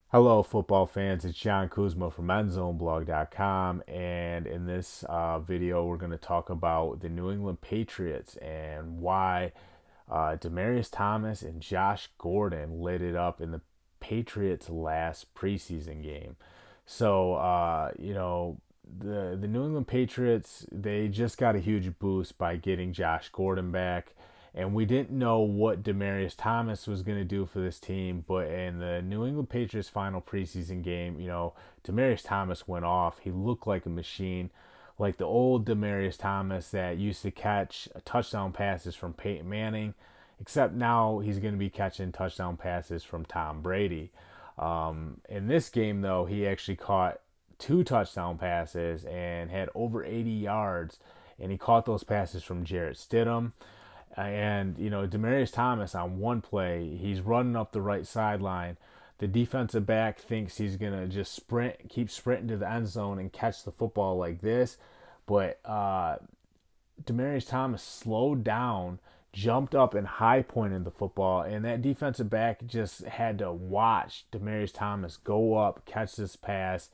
Hello, football fans. It's John Kuzma from EndZoneBlog.com, and in this video, we're going to talk about the New England Patriots and why Demaryius Thomas and Josh Gordon lit it up in the Patriots' last preseason game. So, the New England Patriots, they just got a huge boost by getting Josh Gordon back. And we didn't know what Demaryius Thomas was going to do for this team, but in the New England Patriots final preseason game, Demaryius Thomas went off. He looked like a machine, like the old Demaryius Thomas that used to catch touchdown passes from Peyton Manning, except now he's going to be catching touchdown passes from Tom Brady. In this game, though, he actually caught two touchdown passes and had over 80 yards, and he caught those passes from Jarrett Stidham. And, Demaryius Thomas on one play, he's running up the right sideline. The defensive back thinks he's going to just keep sprinting to the end zone and catch the football like this. But Demaryius Thomas slowed down, jumped up, and high pointed the football. And that defensive back just had to watch Demaryius Thomas go up, catch this pass,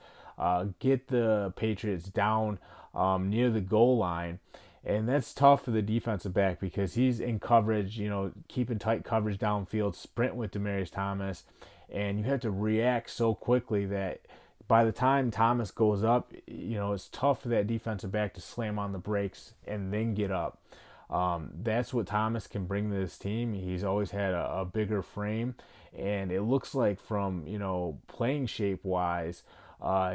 get the Patriots down near the goal line. And that's tough for the defensive back because he's in coverage, keeping tight coverage downfield, sprint with Demaryius Thomas. And you have to react so quickly that by the time Thomas goes up, it's tough for that defensive back to slam on the brakes and then get up. That's what Thomas can bring to this team. He's always had a bigger frame. And it looks like from, playing shape wise,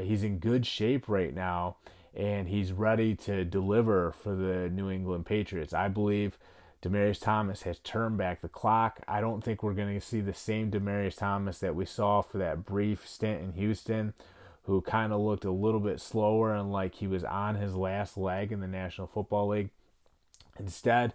he's in good shape right now and he's ready to deliver for the New England Patriots. I believe Demaryius Thomas has turned back the clock. I don't think we're going to see the same Demaryius Thomas that we saw for that brief stint in Houston, who kind of looked a little bit slower and like he was on his last leg in the National Football League. Instead,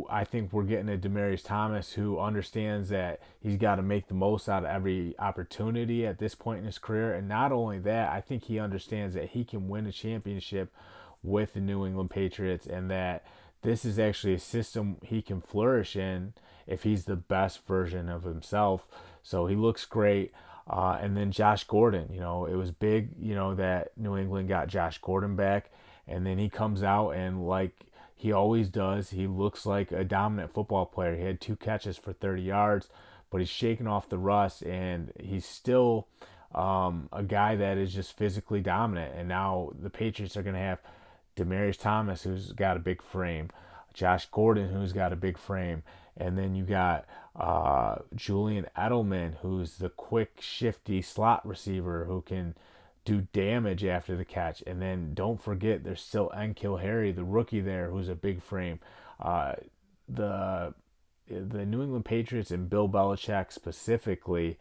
I think we're getting a Demaryius Thomas who understands that he's got to make the most out of every opportunity at this point in his career. And not only that, I think he understands that he can win a championship with the New England Patriots and that this is actually a system he can flourish in if he's the best version of himself. So he looks great. And then Josh Gordon, it was big, that New England got Josh Gordon back. And then he comes out and like he always does. He looks like a dominant football player. He had two catches for 30 yards, but he's shaking off the rust, and he's still a guy that is just physically dominant. And now the Patriots are going to have Demaryius Thomas, who's got a big frame, Josh Gordon, who's got a big frame, and then you got Julian Edelman, who's the quick, shifty slot receiver who can do damage after the catch. And then don't forget, there's still N'Keal Harry, the rookie there, who's a big frame. The New England Patriots and Bill Belichick specifically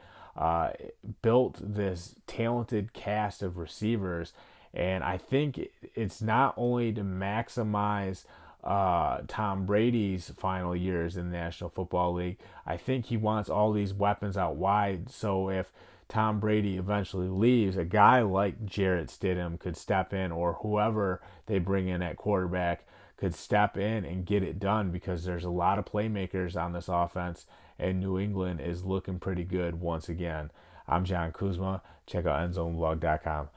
built this talented cast of receivers, and I think it's not only to maximize Tom Brady's final years in the National Football League. I think he wants all these weapons out wide, so if Tom Brady eventually leaves, a guy like Jarrett Stidham could step in, or whoever they bring in at quarterback could step in and get it done because there's a lot of playmakers on this offense, and New England is looking pretty good once again. I'm John Kuzma. Check out EndZoneBlog.com.